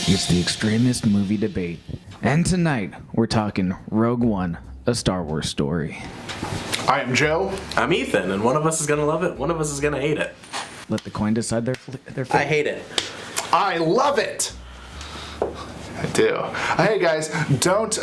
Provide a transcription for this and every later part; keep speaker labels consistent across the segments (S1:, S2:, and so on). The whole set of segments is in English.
S1: It's the Extremist movie debate. And tonight, we're talking Rogue One, a Star Wars story.
S2: I am Joe.
S3: I'm Ethan, and one of us is going to love it, one of us is going to hate it.
S1: Let the coin decide their fate.
S3: I hate it.
S2: I love it. I do. Hey guys, don't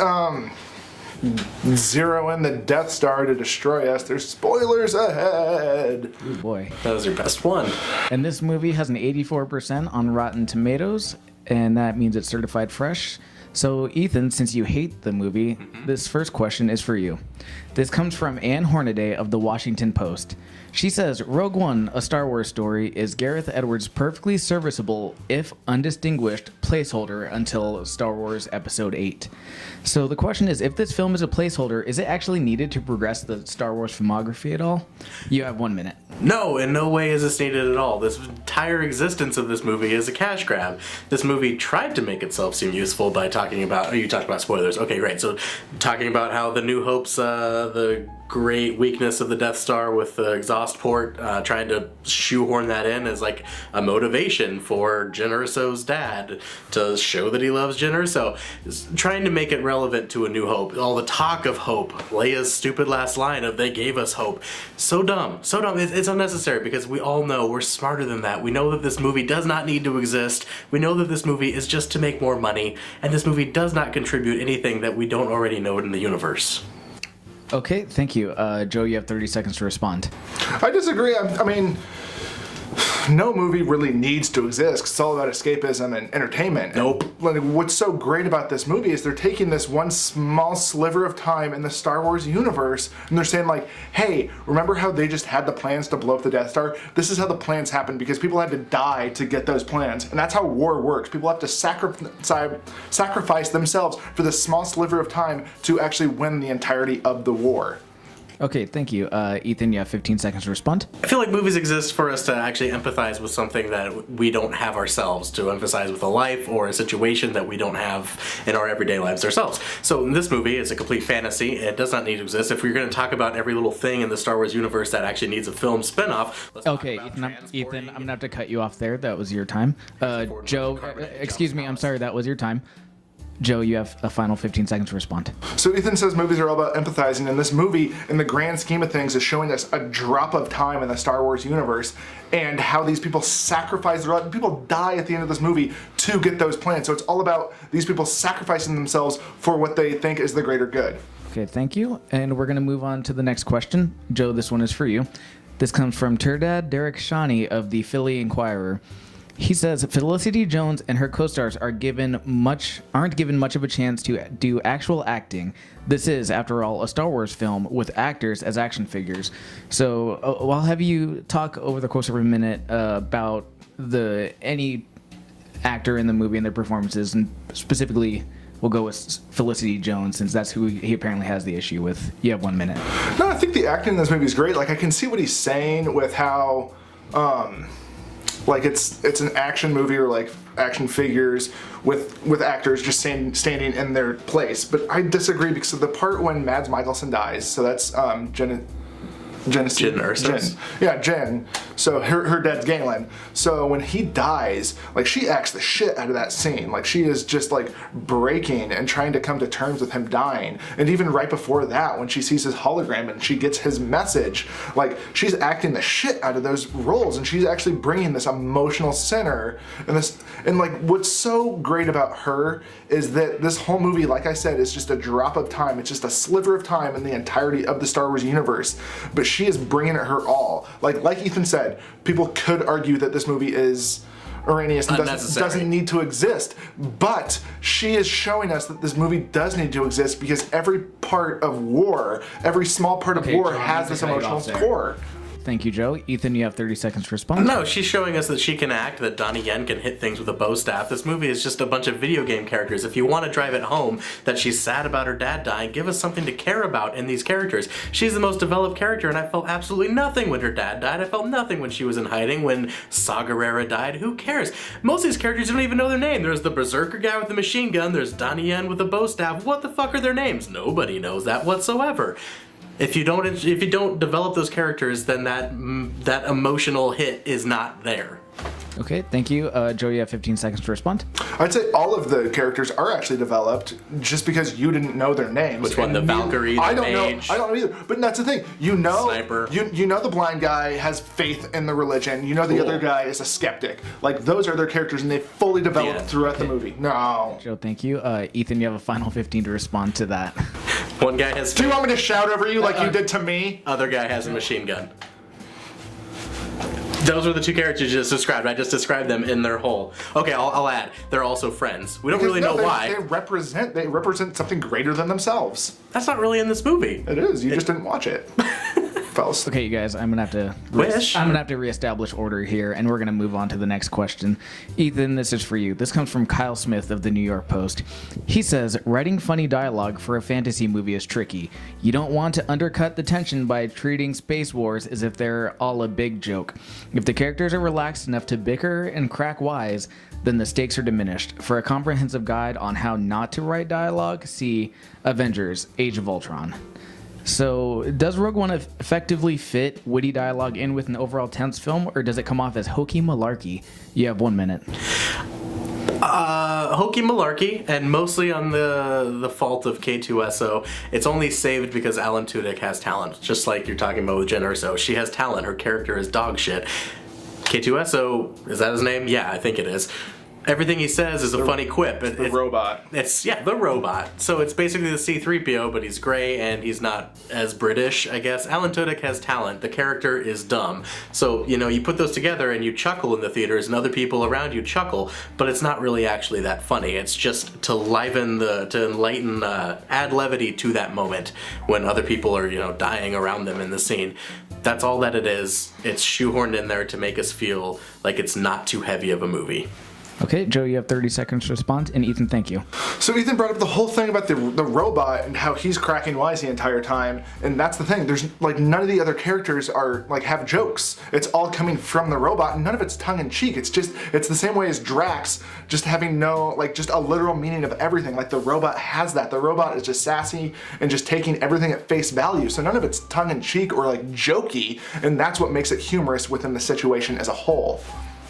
S2: zero in the Death Star to destroy us. There's spoilers ahead.
S1: Oh boy.
S3: That was your best one.
S1: And this movie has an 84% on Rotten Tomatoes, and that means it's certified fresh. So, Ethan, since you hate the movie, this first question is for you. This comes from Ann Hornaday of the Washington Post. She says, Rogue One, a Star Wars story, is Gareth Edwards' perfectly serviceable, if undistinguished, placeholder until Star Wars Episode 8. So the question is, if this film is a placeholder, is it actually needed to progress the Star Wars filmography at all? You have 1 minute.
S3: No, in no way is this needed at all. This entire existence of this movie is a cash grab. This movie tried to make itself seem useful by talking about... Oh, you talked about spoilers. Okay, great. So talking about how the New Hope's the great weakness of the Death Star with the exhaust port, trying to shoehorn that in as like a motivation for Jyn Erso's dad to show that he loves Jyn Erso. Trying to make it relevant to A New Hope. All the talk of hope. Leia's stupid last line of "they gave us hope." So dumb. So dumb. It's unnecessary because we all know we're smarter than that. We know that this movie does not need to exist. We know that this movie is just to make more money, and this movie does not contribute anything that we don't already know in the universe.
S1: Okay, thank you. Joe, you have 30 seconds to respond.
S2: I disagree. I mean, no movie really needs to exist. It's all about escapism and entertainment.
S3: Nope.
S2: And what's so great about this movie is they're taking this one small sliver of time in the Star Wars universe, and they're saying like, hey, remember how they just had the plans to blow up the Death Star? This is how the plans happened because people had to die to get those plans. And that's how war works. People have to sacrifice themselves for this small sliver of time to actually win the entirety of the war.
S1: Okay, thank you. Ethan, you have 15 seconds to respond.
S3: I feel like movies exist for us to actually empathize with something that we don't have ourselves, to emphasize with a life or a situation that we don't have in our everyday lives ourselves. So in this movie, it's a complete fantasy. It does not need to exist. If we're going to talk about every little thing in the Star Wars universe that actually needs a film spinoff, let's
S1: Okay,
S3: talk about
S1: Ethan, I'm going to have to cut you off there. That was your time. Joe, excuse me, I'm sorry, that was your time. Joe, you have a final 15 seconds to respond.
S2: So Ethan says movies are all about empathizing, and this movie, in the grand scheme of things, is showing us a drop of time in the Star Wars universe and how these people sacrifice their lives. People die at the end of this movie to get those plans. So it's all about these people sacrificing themselves for what they think is the greater good.
S1: Okay, thank you. And we're going to move on to the next question. Joe, this one is for you. This comes from Turdad Derek Shawnee of the Philly Inquirer. He says Felicity Jones and her co-stars aren't given much of a chance to do actual acting. This is, after all, a Star Wars film with actors as action figures. So I'll have you talk over the course of a minute about any actor in the movie and their performances, and specifically we'll go with Felicity Jones since that's who he apparently has the issue with. You have 1 minute.
S2: No, I think the acting in this movie is great. Like, I can see what he's saying with how like it's an action movie or like action figures with actors just standing in their place. But I disagree because of the part when Mads Mikkelsen dies. So that's Jyn Erso. Jyn. So her dad's Galen. So when he dies, like, she acts the shit out of that scene. Like, she is just like breaking and trying to come to terms with him dying. And even right before that, when she sees his hologram and she gets his message, like, she's acting the shit out of those roles, and she's actually bringing this emotional center and like, what's so great about her is that this whole movie, like I said, is just a drop of time. It's just a sliver of time in the entirety of the Star Wars universe, but she is bringing it her all. Like Ethan said, people could argue that this movie is erroneous and doesn't need to exist, but she is showing us that this movie does need to exist because every part of war, every small part of war has this emotional core.
S1: Thank you, Joe. Ethan, you have 30 seconds to respond.
S3: No, she's showing us that she can act, that Donnie Yen can hit things with a bow staff. This movie is just a bunch of video game characters. If you want to drive it home that she's sad about her dad dying, give us something to care about in these characters. She's the most developed character, and I felt absolutely nothing when her dad died. I felt nothing when she was in hiding, when Saw Gerrera died. Who cares? Most of these characters don't even know their name. There's the berserker guy with the machine gun. There's Donnie Yen with a bow staff. What the fuck are their names? Nobody knows that whatsoever. If you don't develop those characters, then that emotional hit is not there.
S1: Okay, thank you. Joe, you have 15 seconds to respond.
S2: I'd say all of the characters are actually developed just because you didn't know their names.
S3: Which one? The Valkyrie, the
S2: I don't
S3: Mage?
S2: know. I don't know either. But that's the thing. You know,
S3: Sniper.
S2: You know the blind guy has faith in the religion. You know the other guy is a skeptic. Like those are their characters, and they fully developed
S3: Yeah.
S2: throughout the movie. No.
S1: Joe, thank you. Ethan, you have a final 15 to respond to that.
S3: One guy has.
S2: Do you want me to shout over you like you did to me?
S3: Other guy has a machine gun. Those are the two characters you just described. I just described them in their whole. Okay, I'll add. They're also friends. We don't really know why.
S2: They represent something greater than themselves.
S3: That's not really in this movie.
S2: It is. You just didn't watch it. Fellas.
S1: Okay, you guys, I'm gonna have to reestablish order here, and we're gonna move on to the next question. Ethan, this is for you. This comes from Kyle Smith of the New York Post. He says, writing funny dialogue for a fantasy movie is tricky. You don't want to undercut the tension by treating space wars as if they're all a big joke. If the characters are relaxed enough to bicker and crack wise, then the stakes are diminished. For a comprehensive guide on how not to write dialogue, see Avengers: Age of Ultron. So, does Rogue One effectively fit witty dialogue in with an overall tense film, or does it come off as hokey malarkey? You have 1 minute.
S3: Hokey malarkey, and mostly on the fault of K2SO. It's only saved because Alan Tudyk has talent, just like you're talking about with Jen Erso. She has talent. Her character is dog shit. K2SO, is that his name? Yeah, I think it is. Everything he says is a funny quip.
S2: The robot.
S3: The robot. So it's basically the C-3PO, but he's gray and he's not as British, I guess. Alan Tudyk has talent. The character is dumb. So, you put those together and you chuckle in the theaters and other people around you chuckle, but it's not really actually that funny. It's just to enlighten, add levity to that moment when other people are, dying around them in the scene. That's all that it is. It's shoehorned in there to make us feel like it's not too heavy of a movie.
S1: Okay, Joe, you have 30 seconds to respond, and Ethan, thank you.
S2: So Ethan brought up the whole thing about the robot and how he's cracking wise the entire time, and that's the thing. There's none of the other characters are have jokes. It's all coming from the robot, and none of it's tongue in cheek. It's the same way as Drax, just having no just a literal meaning of everything. Like the robot has that. The robot is just sassy and just taking everything at face value. So none of it's tongue in cheek or jokey, and that's what makes it humorous within the situation as a whole.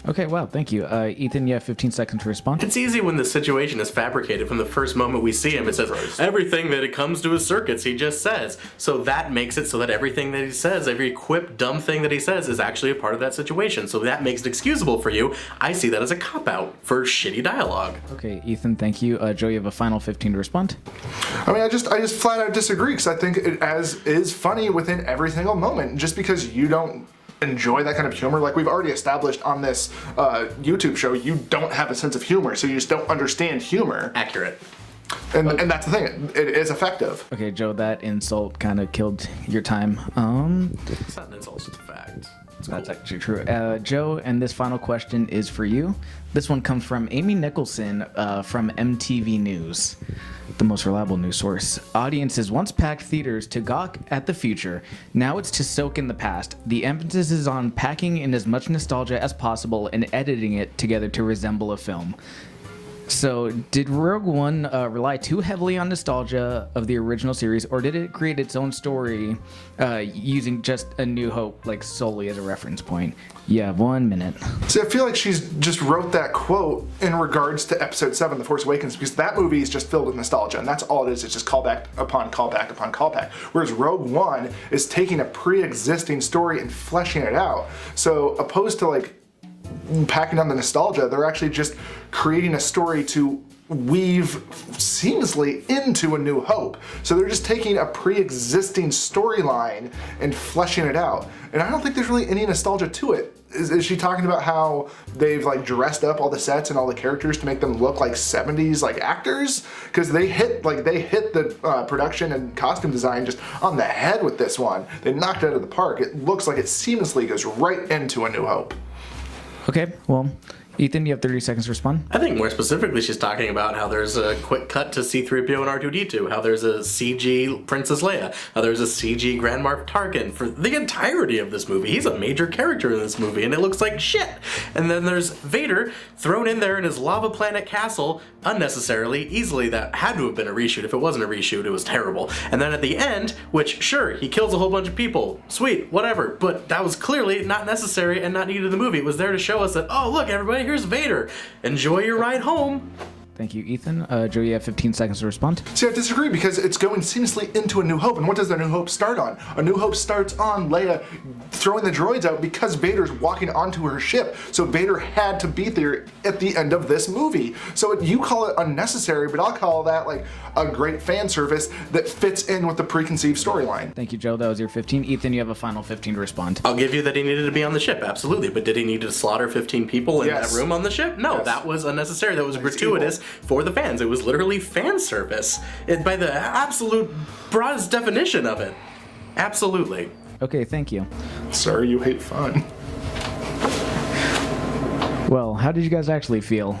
S1: Okay, wow, thank you. Ethan, you have 15 seconds to respond.
S3: It's easy when the situation is fabricated from the first moment we see him. It says, everything that it comes to his circuits, he just says. So that makes it so that everything that he says, every quip, dumb thing that he says is actually a part of that situation. So that makes it excusable for you. I see that as a cop-out for shitty dialogue.
S1: Okay, Ethan, thank you. Joe, you have a final 15 to respond.
S2: I mean, I just flat out disagree because I think it is funny within every single moment. Just because you don't enjoy that kind of humor, like we've already established on this YouTube show, you don't have a sense of humor, so you just don't understand humor.
S3: Accurate.
S2: And that's the thing, it is effective.
S1: Okay, Joe, that insult kind of killed your time.
S3: It's not an insult, it's a fact.
S1: That's actually true. Joe, and this final question is for you. This one comes from Amy Nicholson from MTV News, the most reliable news source. Audiences once packed theaters to gawk at the future. Now it's to soak in the past. The emphasis is on packing in as much nostalgia as possible and editing it together to resemble a film. So, did Rogue One rely too heavily on nostalgia of the original series, or did it create its own story using just A New Hope solely as a reference point? You have 1 minute.
S2: See, I feel like she's just wrote that quote in regards to Episode 7, The Force Awakens, because that movie is just filled with nostalgia, and that's all it is. It's just callback upon callback upon callback. Whereas Rogue One is taking a pre-existing story and fleshing it out. So, opposed to packing on the nostalgia, they're actually just creating a story to weave seamlessly into A New Hope. So they're just taking a pre-existing storyline and fleshing it out. And I don't think there's really any nostalgia to it. Is she talking about how they've dressed up all the sets and all the characters to make them look like 70s actors? Because they hit the production and costume design just on the head with this one. They knocked it out of the park. It looks like it seamlessly goes right into A New Hope.
S1: Okay, well, Ethan, you have 30 seconds to respond.
S3: I think more specifically, she's talking about how there's a quick cut to C-3PO and R2-D2, how there's a CG Princess Leia, how there's a CG Grand Moff Tarkin for the entirety of this movie. He's a major character in this movie, and it looks like shit. And then there's Vader thrown in there in his lava planet castle unnecessarily, easily. That had to have been a reshoot. If it wasn't a reshoot, it was terrible. And then at the end, which, sure, he kills a whole bunch of people. Sweet, whatever. But that was clearly not necessary and not needed in the movie. It was there to show us that, oh, look, everybody, here's Vader. Enjoy your ride home.
S1: Thank you, Ethan. Joe, you have 15 seconds to respond.
S2: See, I disagree because it's going seamlessly into A New Hope. And what does A New Hope start on? A New Hope starts on Leia throwing the droids out because Vader's walking onto her ship. So Vader had to be there at the end of this movie. So you call it unnecessary, but I'll call that like a great fan service that fits in with the preconceived storyline.
S1: Thank you, Joe. That was your 15. Ethan, you have a final 15 to respond.
S3: I'll give you that he needed to be on the ship, absolutely. But did he need to slaughter 15 people in
S2: Yes.
S3: that room on the ship? No,
S2: Yes.
S3: that was unnecessary. That was gratuitous for the fans. It was literally fan service. By the absolute broadest definition of it. Absolutely.
S1: Okay, thank you.
S2: Sir, you hate fun.
S1: Well, how did you guys actually feel?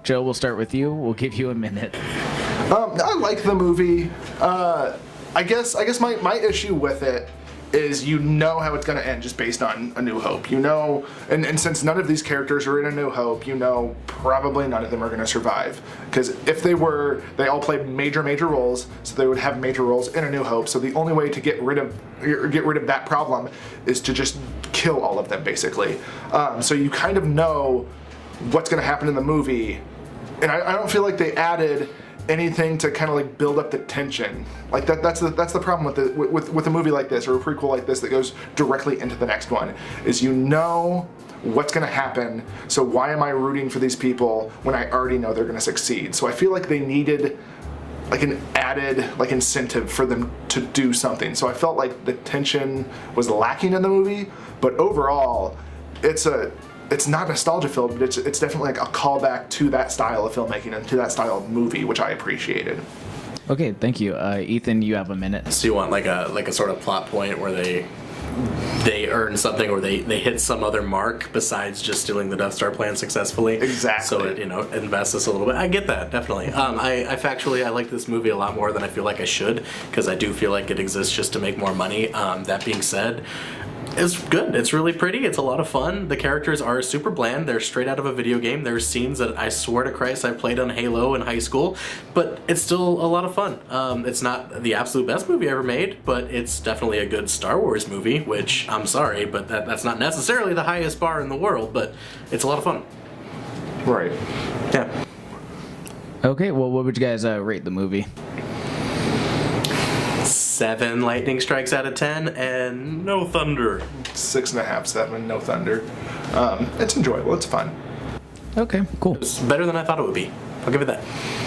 S1: Joe, we'll start with you. We'll give you a minute.
S2: I like the movie. I guess my issue with it is you know how it's going to end just based on A New Hope. You know, and since none of these characters are in A New Hope, you know probably none of them are going to survive. Because if they were, they all played major roles, so they would have major roles in A New Hope. So the only way to get rid of that problem is to just kill all of them, basically. So you kind of know what's going to happen in the movie, and I don't feel like they added anything to kind of like build up the tension. Like that's the problem with a movie like this or a prequel like this that goes directly into the next one, is you know what's going to happen, so why am I rooting for these people when I already know they're going to succeed? So I feel like they needed like an added like incentive for them to do something. So I felt like the tension was lacking in the movie, but overall it's not nostalgia filled, but it's definitely like a callback to that style of filmmaking and to that style of movie, which I appreciated.
S1: Okay, thank you. Ethan, you have a minute.
S3: So you want like a sort of plot point where they earn something or they hit some other mark besides just stealing the Death Star plan successfully.
S2: Exactly.
S3: So it, invests us a little bit. I get that, definitely. I like this movie a lot more than I feel like I should, because I do feel like it exists just to make more money. That being said, it's good. It's really pretty. It's a lot of fun. The characters are super bland. They're straight out of a video game. There's scenes that I swear to Christ I played on Halo in high school, but it's still a lot of fun. It's not the absolute best movie ever made, but it's definitely a good Star Wars movie, which I'm sorry, but that's not necessarily the highest bar in the world, but it's a lot of fun.
S2: Right.
S3: Yeah.
S1: Okay, well, what would you guys rate the movie?
S3: 7 lightning strikes out of 10, and no thunder.
S2: 6.5, 7, no thunder. It's enjoyable. It's fun.
S1: Okay, cool.
S3: It's better than I thought it would be. I'll give it that.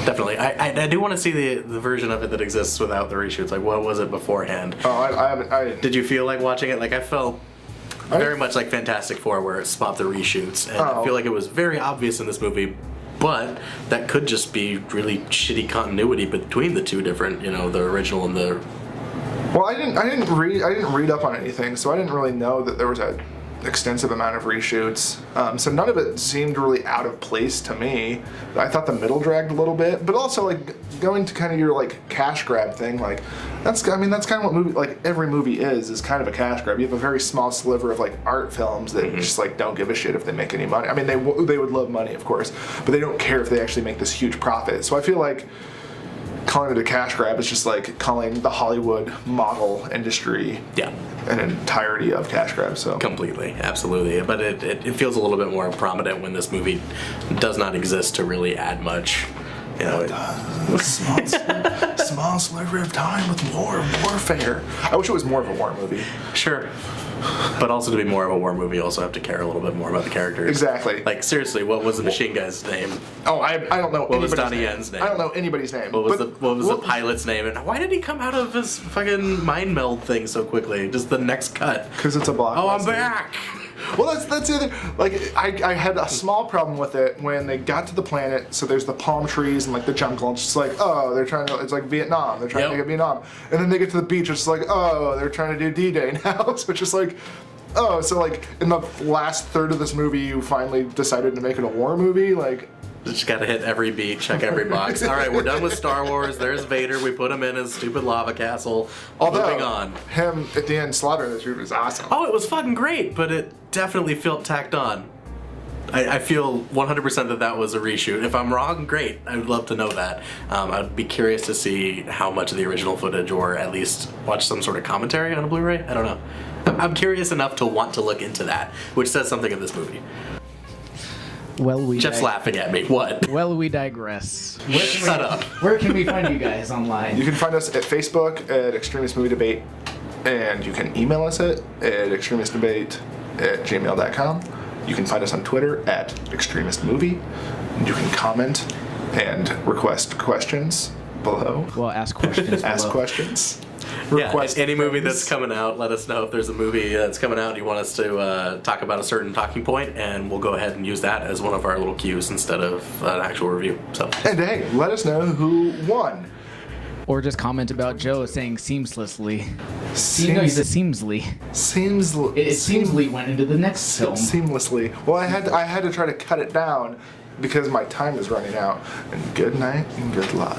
S3: Definitely. I do want to see the version of it that exists without the reshoots. Like, what was it beforehand?
S2: Oh, I
S3: Did you feel like watching it? Like, I felt very much like Fantastic Four, where it spot the reshoots. And I feel like it was very obvious in this movie, but that could just be really shitty continuity between the two different, the original and the...
S2: Well, I didn't read up on anything, so I didn't really know that there was a extensive amount of reshoots. So none of it seemed really out of place to me. I thought the middle dragged a little bit, but also like going to kind of your like cash grab thing, like that's kind of what every movie is kind of a cash grab. You have a very small sliver of like art films that just like don't give a shit if they make any money. I mean, they would love money, of course, but they don't care if they actually make this huge profit. So I feel like calling it a cash grab is just like calling the Hollywood model industry an entirety of cash grab. So
S3: completely, absolutely, but it feels a little bit more prominent when this movie does not exist to really add much.
S2: Small sliver of time with more warfare. I wish it was more of a war movie.
S3: Sure. But also to be more of a war movie, you also have to care a little bit more about the characters.
S2: Exactly.
S3: Like, seriously, what was the machine guy's name?
S2: Oh, I don't know.
S3: What was Donnie Yen's name?
S2: I don't know anybody's name.
S3: What was the pilot's name? And why did he come out of his fucking mind meld thing so quickly? Just the next cut.
S2: Because it's a blockbuster.
S3: Oh, I'm back!
S2: Well, that's the other. Like, I had a small problem with it when they got to the planet. So there's the palm trees and like the jungle. And it's just like, oh, they're trying to. It's like Vietnam. They're trying to make it Vietnam. And then they get to the beach. It's like, oh, they're trying to do D-Day now. So it's just like, oh, so like in the last third of this movie, you finally decided to make it a war movie? Like,
S3: Just gotta hit every beat, check every box. All right, we're done with Star Wars. There's Vader. We put him in his stupid lava castle. Moving on.
S2: Him at the end slaughtering this movie was awesome.
S3: Oh, it was fucking great, but it definitely felt tacked on. I feel 100% that was a reshoot. If I'm wrong, great. I would love to know that. I'd be curious to see how much of the original footage, or at least watch some sort of commentary on a Blu-ray. I don't know. I'm curious enough to want to look into that, which says something of this movie.
S1: Well,
S3: Jeff's laughing at me. What?
S1: Well, we digress.
S3: Shut up.
S1: Where can we find you guys online?
S2: You can find us at Facebook at Extremist Movie Debate, and you can email us at extremistdebate@gmail.com. You can find us on Twitter at Extremist Movie. You can comment and request questions below.
S1: Well, ask questions.
S2: Ask
S1: below.
S2: questions.
S3: Yeah,
S2: Request
S3: any movie
S2: things.
S3: that's coming out, let us know if there's a movie that's coming out and you want us to talk about a certain talking point, and we'll go ahead and use that as one of our little cues instead of an actual review. So,
S2: And hey, let us know who won.
S1: Or just comment about Joe saying seamlessly. You know, he said seamsly. It seamsly went into the next film.
S2: Seamlessly. Well, I had to try to cut it down because my time is running out. And good night and good luck.